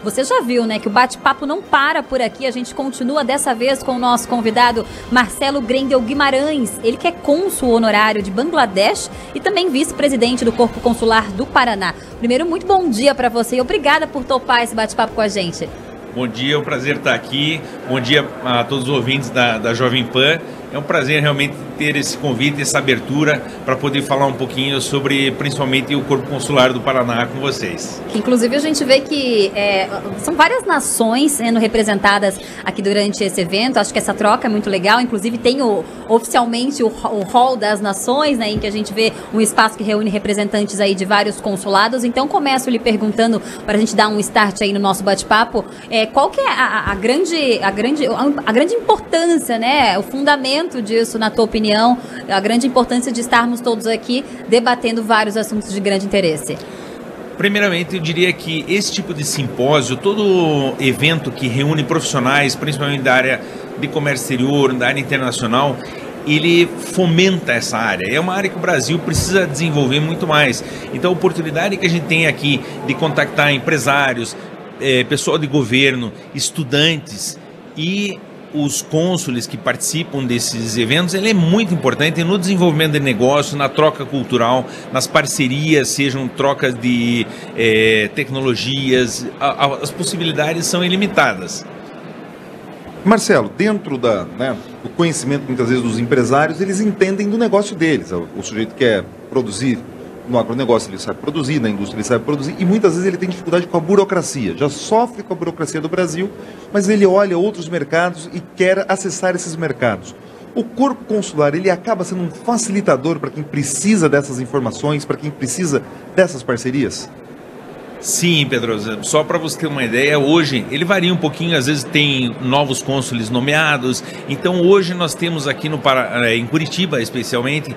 Você já viu, né, que o bate-papo não para por aqui. A gente continua dessa vez com o nosso convidado Marcelo Grendel Guimarães. Ele que é cônsul honorário de Bangladesh e também vice-presidente do Corpo Consular do Paraná. Primeiro, muito bom dia para você e obrigada por topar esse bate-papo com a gente. Bom dia, é um prazer estar aqui. Bom dia a todos os ouvintes da Jovem Pan. É um prazer realmente ter esse convite, essa abertura para poder falar um pouquinho sobre, principalmente, o Corpo Consular do Paraná com vocês. Inclusive, a gente vê que são várias nações sendo representadas aqui durante esse evento. Acho que essa troca é muito legal. Inclusive, tem oficialmente o Hall das Nações, né, em que a gente vê um espaço que reúne representantes aí de vários consulados. Então, começo lhe perguntando, para a gente dar um start aí no nosso bate-papo, qual que é a grande importância, né, o fundamento disso, na tua opinião, a grande importância de estarmos todos aqui debatendo vários assuntos de grande interesse? Primeiramente, eu diria que esse tipo de simpósio, todo evento que reúne profissionais, principalmente da área de comércio exterior, da área internacional, ele fomenta essa área. É uma área que o Brasil precisa desenvolver muito mais. Então, a oportunidade que a gente tem aqui de contactar empresários, pessoal de governo, estudantes e os cônsules que participam desses eventos, ele é muito importante no desenvolvimento de negócio, na troca cultural, nas parcerias, sejam trocas de tecnologias, as possibilidades são ilimitadas. Marcelo, dentro do conhecimento muitas vezes dos empresários, eles entendem do negócio deles. O sujeito quer produzir no agronegócio, ele sabe produzir, na indústria ele sabe produzir, e muitas vezes ele tem dificuldade com a burocracia, já sofre com a burocracia do Brasil, mas ele olha outros mercados e quer acessar esses mercados. O Corpo Consular, ele acaba sendo um facilitador para quem precisa dessas informações, para quem precisa dessas parcerias? Sim, Pedrosa, só para você ter uma ideia, hoje ele varia um pouquinho, às vezes tem novos cônsules nomeados, então hoje nós temos aqui em Curitiba especialmente,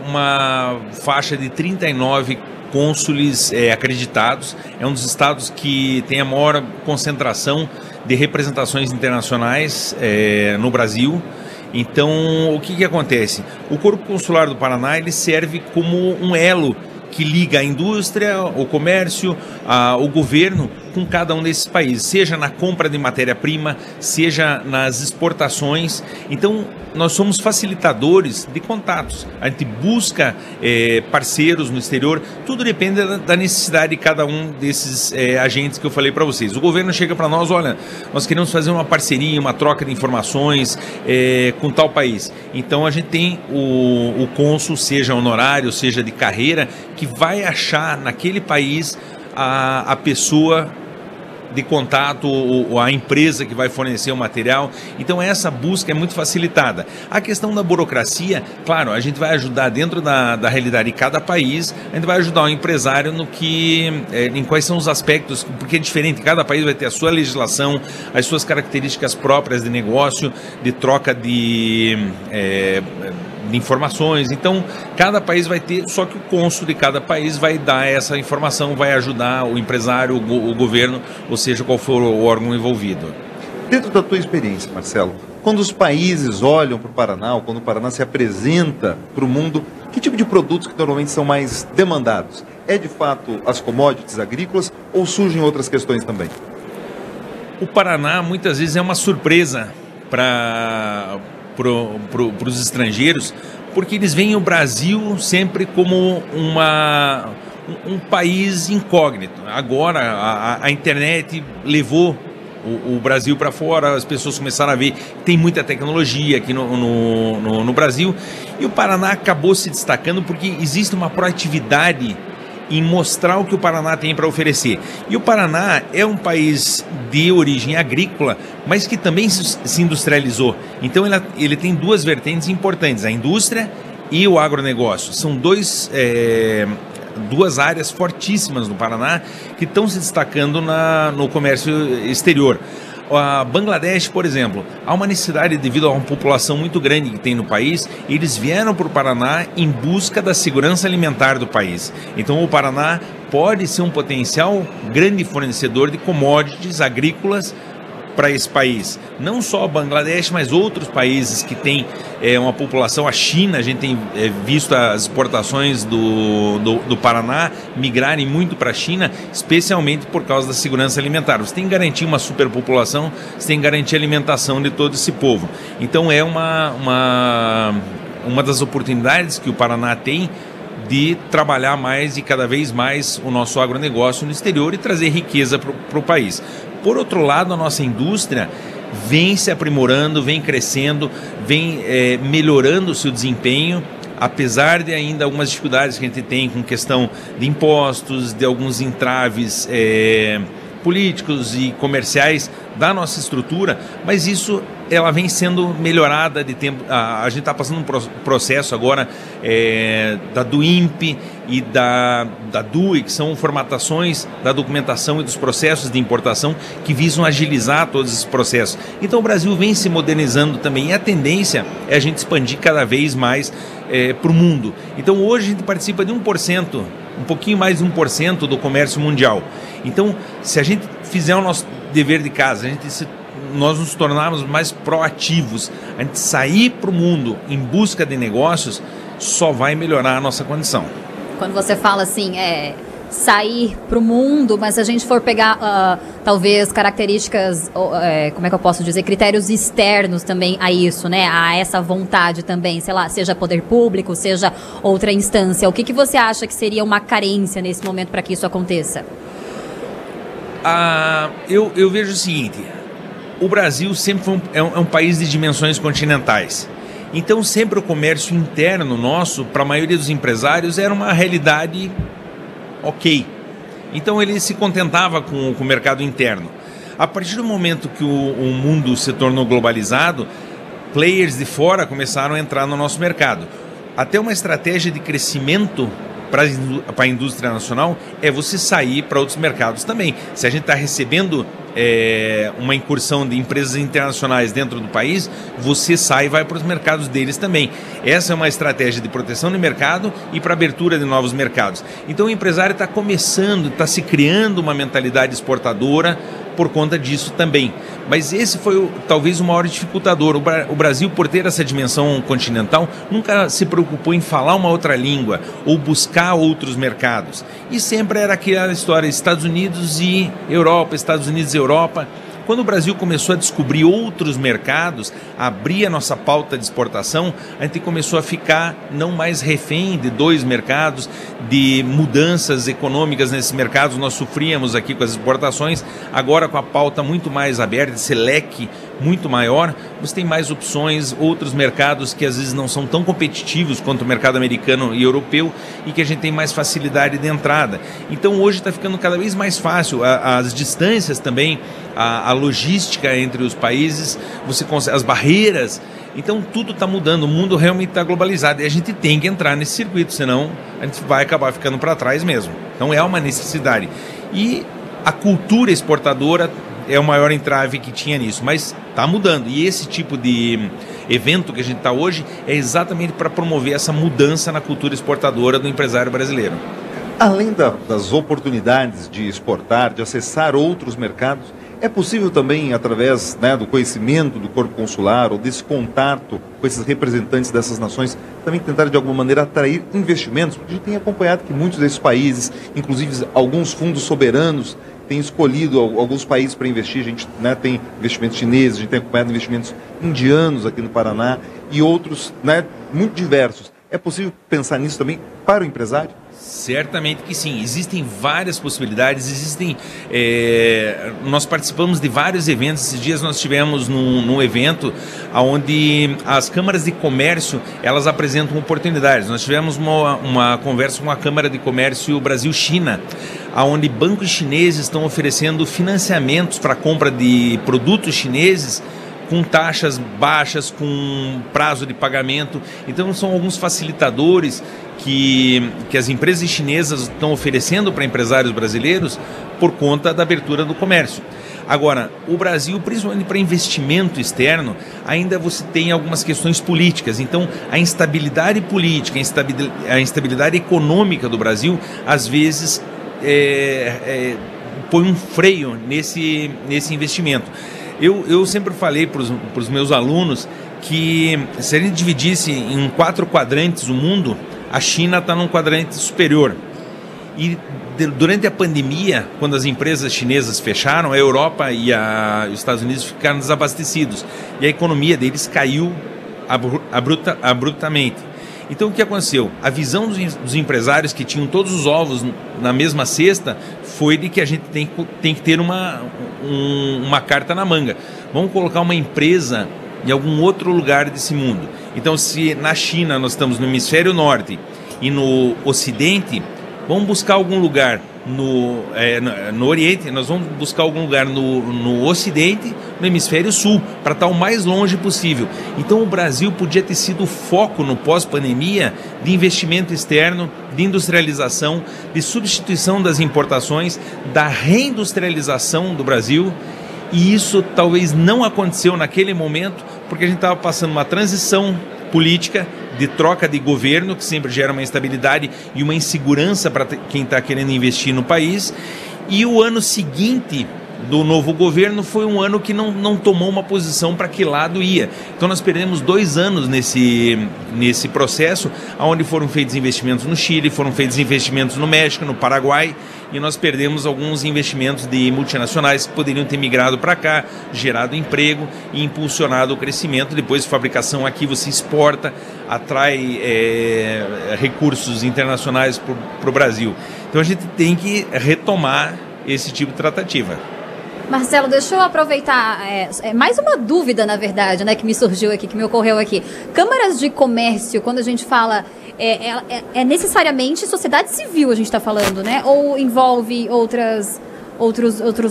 uma faixa de 39 cônsules acreditados. É um dos estados que tem a maior concentração de representações internacionais no Brasil. Então, o que acontece? O Corpo Consular do Paraná, ele serve como um elo que liga a indústria, o comércio, o governo com cada um desses países, seja na compra de matéria-prima, seja nas exportações. Então, nós somos facilitadores de contatos. A gente busca parceiros no exterior, tudo depende da necessidade de cada um desses agentes que eu falei para vocês. O governo chega para nós, olha, nós queremos fazer uma parceria, uma troca de informações com tal país. Então, a gente tem o cônsul, seja honorário, seja de carreira, que vai achar naquele país a pessoa de contato, a empresa que vai fornecer o material. Então essa busca é muito facilitada. A questão da burocracia, claro, a gente vai ajudar dentro da realidade de cada país, a gente vai ajudar o empresário em quais são os aspectos, porque é diferente, cada país vai ter a sua legislação, as suas características próprias de negócio, de troca de informações. Então, cada país vai ter, só que o cônsul de cada país vai dar essa informação, vai ajudar o empresário, o governo, ou seja, qual for o órgão envolvido. Dentro da tua experiência, Marcelo, quando os países olham para o Paraná, ou quando o Paraná se apresenta para o mundo, que tipo de produtos que normalmente são mais demandados? É de fato as commodities agrícolas ou surgem outras questões também? O Paraná muitas vezes é uma surpresa para os estrangeiros, porque eles veem o Brasil sempre como um país incógnito. Agora a internet levou o Brasil para fora, as pessoas começaram a ver que tem muita tecnologia aqui no Brasil, e o Paraná acabou se destacando porque existe uma proatividade em mostrar o que o Paraná tem para oferecer. E o Paraná é um país de origem agrícola, mas que também se industrializou. Então ele tem duas vertentes importantes, a indústria e o agronegócio. São duas áreas fortíssimas no Paraná que estão se destacando no comércio exterior. A Bangladesh, por exemplo, há uma necessidade devido a uma população muito grande que tem no país, eles vieram para o Paraná em busca da segurança alimentar do país. Então o Paraná pode ser um potencial grande fornecedor de commodities agrícolas para esse país. Não só Bangladesh, mas outros países que têm uma população. A China, a gente tem visto as exportações do Paraná migrarem muito para a China, especialmente por causa da segurança alimentar. Você tem que garantir uma superpopulação, você tem que garantir a alimentação de todo esse povo. Então é uma das oportunidades que o Paraná tem de trabalhar mais e cada vez mais o nosso agronegócio no exterior e trazer riqueza para o país. Por outro lado, a nossa indústria vem se aprimorando, vem crescendo, vem melhorando o seu desempenho, apesar de ainda algumas dificuldades que a gente tem com questão de impostos, de alguns entraves políticos e comerciais da nossa estrutura, mas isso ela vem sendo melhorada de tempo. A gente está passando um processo agora da DUIMP e da DUI, que são formatações da documentação e dos processos de importação que visam agilizar todos esses processos. Então o Brasil vem se modernizando também e a tendência é a gente expandir cada vez mais para o mundo. Então hoje a gente participa de 1%, um pouquinho mais de 1% do comércio mundial. Então, se a gente fizer o nosso dever de casa, nós nos tornarmos mais proativos, a gente sair para o mundo em busca de negócios, só vai melhorar a nossa condição. Quando você fala assim, sair para o mundo, mas se a gente for pegar talvez características, como é que eu posso dizer, critérios externos também a isso, né? A essa vontade também, sei lá, seja poder público, seja outra instância. O que você acha que seria uma carência nesse momento para que isso aconteça? Eu vejo o seguinte, o Brasil sempre foi um país de dimensões continentais. Então sempre o comércio interno nosso, para a maioria dos empresários, era uma realidade ok. Então ele se contentava com o mercado interno. A partir do momento que o mundo se tornou globalizado, players de fora começaram a entrar no nosso mercado. Até uma estratégia de crescimento para a indústria nacional é você sair para outros mercados também. Se a gente está recebendo uma incursão de empresas internacionais dentro do país, você sai e vai para os mercados deles também. Essa é uma estratégia de proteção de mercado e para abertura de novos mercados. Então o empresário está começando, está se criando uma mentalidade exportadora por conta disso também. Mas esse foi talvez o maior dificultador. O Brasil, por ter essa dimensão continental, nunca se preocupou em falar uma outra língua ou buscar outros mercados. E sempre era aquela história Estados Unidos e Europa, Estados Unidos e Europa. Quando o Brasil começou a descobrir outros mercados, abrir a nossa pauta de exportação, a gente começou a ficar não mais refém de dois mercados, de mudanças econômicas nesses mercados. Nós sofríamos aqui com as exportações, agora com a pauta muito mais aberta, esse leque muito maior, você tem mais opções, outros mercados que às vezes não são tão competitivos quanto o mercado americano e europeu e que a gente tem mais facilidade de entrada. Então hoje está ficando cada vez mais fácil, as distâncias também, a logística entre os países, as barreiras, então tudo está mudando, o mundo realmente está globalizado e a gente tem que entrar nesse circuito, senão a gente vai acabar ficando para trás mesmo. Então é uma necessidade. E a cultura exportadora é o maior entrave que tinha nisso, mas está mudando. E esse tipo de evento que a gente está hoje é exatamente para promover essa mudança na cultura exportadora do empresário brasileiro. Além das oportunidades de exportar, de acessar outros mercados, é possível também, através do conhecimento do corpo consular ou desse contato com esses representantes dessas nações, também tentar de alguma maneira atrair investimentos? Porque a gente tem acompanhado que muitos desses países, inclusive alguns fundos soberanos, têm escolhido alguns países para investir. A gente tem investimentos chineses, a gente tem acompanhado investimentos indianos aqui no Paraná e outros muito diversos. É possível pensar nisso também para o empresário? Certamente que sim, existem várias possibilidades, nós participamos de vários eventos. Esses dias nós estivemos num evento onde as câmaras de comércio, elas apresentam oportunidades. Nós tivemos uma conversa com a Câmara de Comércio Brasil-China, onde bancos chineses estão oferecendo financiamentos para a compra de produtos chineses com taxas baixas, com prazo de pagamento. Então são alguns facilitadores que as empresas chinesas estão oferecendo para empresários brasileiros por conta da abertura do comércio. Agora, o Brasil, principalmente para investimento externo, ainda você tem algumas questões políticas. Então, a instabilidade política, a instabilidade econômica do Brasil, às vezes, põe um freio nesse investimento. Eu sempre falei para os meus alunos que se a gente dividisse em 4 quadrantes o mundo, a China está num quadrante superior. E durante a pandemia, quando as empresas chinesas fecharam, a Europa e os Estados Unidos ficaram desabastecidos. E a economia deles caiu abruptamente. Então o que aconteceu? A visão dos empresários que tinham todos os ovos na mesma cesta foi de que a gente tem que ter uma carta na manga. Vamos colocar uma empresa em algum outro lugar desse mundo. Então, se na China nós estamos no hemisfério norte e no ocidente, vamos buscar algum lugar no Oriente, nós vamos buscar algum lugar no Ocidente, no hemisfério sul, para estar o mais longe possível. Então o Brasil podia ter sido o foco no pós-pandemia de investimento externo, de industrialização, de substituição das importações, da reindustrialização do Brasil. E isso talvez não aconteceu naquele momento, porque a gente estava passando uma transição política de troca de governo, que sempre gera uma instabilidade e uma insegurança para quem está querendo investir no país. E o ano seguinte do novo governo foi um ano que não tomou uma posição para que lado ia. Então nós perdemos 2 anos nesse processo, onde foram feitos investimentos no Chile, foram feitos investimentos no México, no Paraguai, e nós perdemos alguns investimentos de multinacionais que poderiam ter migrado para cá, gerado emprego e impulsionado o crescimento. Depois de fabricação aqui você exporta, atrai recursos internacionais para o Brasil. Então a gente tem que retomar esse tipo de tratativa. Marcelo, deixa eu aproveitar, mais uma dúvida, na verdade, né, que me surgiu aqui, que me ocorreu aqui. Câmaras de comércio, quando a gente fala, é necessariamente sociedade civil a gente está falando, né? Ou envolve outros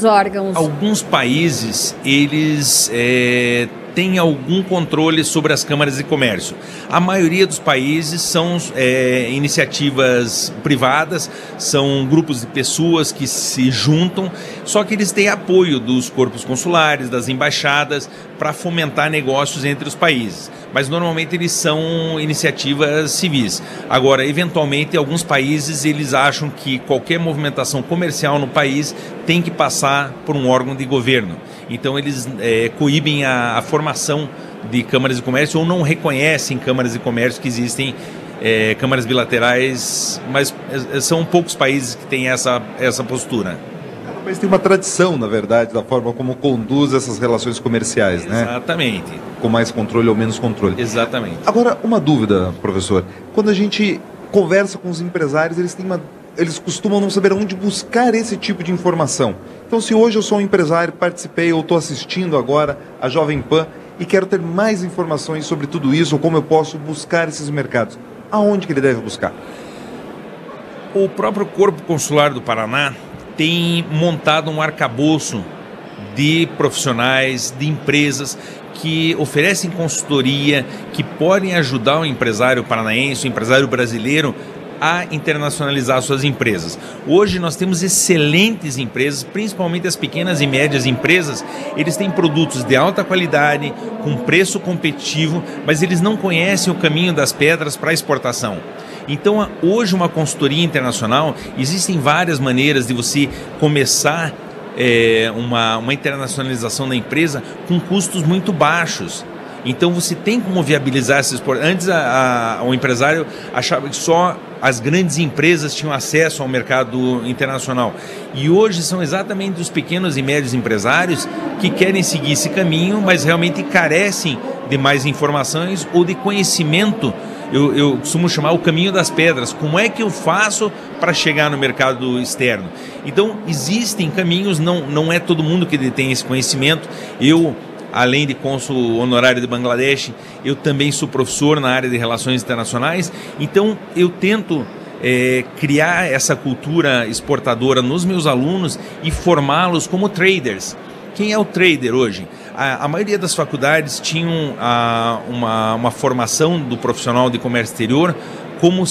órgãos? Alguns países, eles têm algum controle sobre as câmaras de comércio. A maioria dos países são iniciativas privadas, são grupos de pessoas que se juntam, só que eles têm apoio dos corpos consulares, das embaixadas, para fomentar negócios entre os países. Mas normalmente eles são iniciativas civis. Agora, eventualmente, alguns países eles acham que qualquer movimentação comercial no país tem que passar por um órgão de governo. Então eles coíbem a formação de câmaras de comércio ou não reconhecem câmaras de comércio que existem, câmaras bilaterais, mas são poucos países que têm essa postura. Mas tem uma tradição, na verdade, da forma como conduz essas relações comerciais, né? Exatamente. Com mais controle ou menos controle. Exatamente. Agora, uma dúvida, professor. Quando a gente conversa com os empresários, eles costumam não saber onde buscar esse tipo de informação. Então, se hoje eu sou um empresário, participei ou estou assistindo agora a Jovem Pan e quero ter mais informações sobre tudo isso, ou como eu posso buscar esses mercados, aonde que ele deve buscar? O próprio Corpo Consular do Paraná tem montado um arcabouço de profissionais, de empresas que oferecem consultoria, que podem ajudar o empresário paranaense, o empresário brasileiro a internacionalizar suas empresas. Hoje nós temos excelentes empresas, principalmente as pequenas e médias empresas. Eles têm produtos de alta qualidade, com preço competitivo, mas eles não conhecem o caminho das pedras para a exportação. Então, hoje, uma consultoria internacional, existem várias maneiras de você começar uma internacionalização da empresa com custos muito baixos. Então, você tem como viabilizar essa exportação. Antes, o empresário achava que só as grandes empresas tinham acesso ao mercado internacional. E hoje são exatamente os pequenos e médios empresários que querem seguir esse caminho, mas realmente carecem de mais informações ou de conhecimento. Eu costumo chamar o caminho das pedras. Como é que eu faço para chegar no mercado externo? Então, existem caminhos, não é todo mundo que detém esse conhecimento. Eu, além de cônsul honorário de Bangladesh, eu também sou professor na área de relações internacionais. Então, eu tento criar essa cultura exportadora nos meus alunos e formá-los como traders. Quem é o trader hoje? A maioria das faculdades tinham uma formação do profissional de comércio exterior como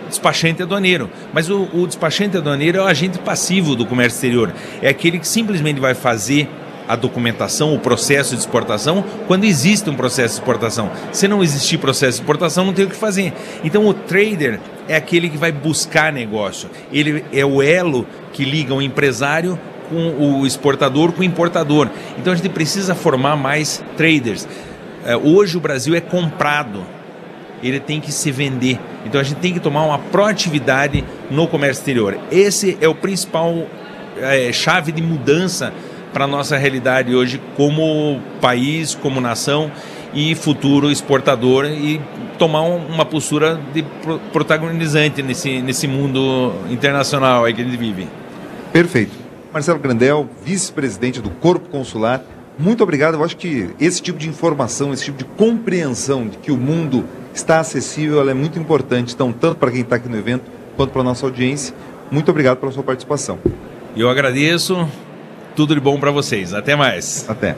despachante aduaneiro. Mas o despachante aduaneiro é o agente passivo do comércio exterior. É aquele que simplesmente vai fazer a documentação, o processo de exportação, quando existe um processo de exportação. Se não existir processo de exportação, não tem o que fazer. Então o trader é aquele que vai buscar negócio. Ele é o elo que liga o empresário com o exportador, com o importador. Então a gente precisa formar mais traders. Hoje o Brasil é comprado, ele tem que se vender. Então a gente tem que tomar uma proatividade no comércio exterior. Esse é o principal chave de mudança para a nossa realidade hoje como país, como nação e futuro exportador, e tomar uma postura de protagonizante nesse mundo internacional aí que a gente vive. Perfeito. Marcelo Grandel, vice-presidente do Corpo Consular, muito obrigado. Eu acho que esse tipo de informação, esse tipo de compreensão de que o mundo está acessível, ela é muito importante, então, tanto para quem está aqui no evento, quanto para a nossa audiência. Muito obrigado pela sua participação. Eu agradeço, tudo de bom para vocês. Até mais. Até.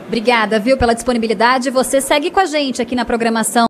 Obrigada, viu, pela disponibilidade. Você segue com a gente aqui na programação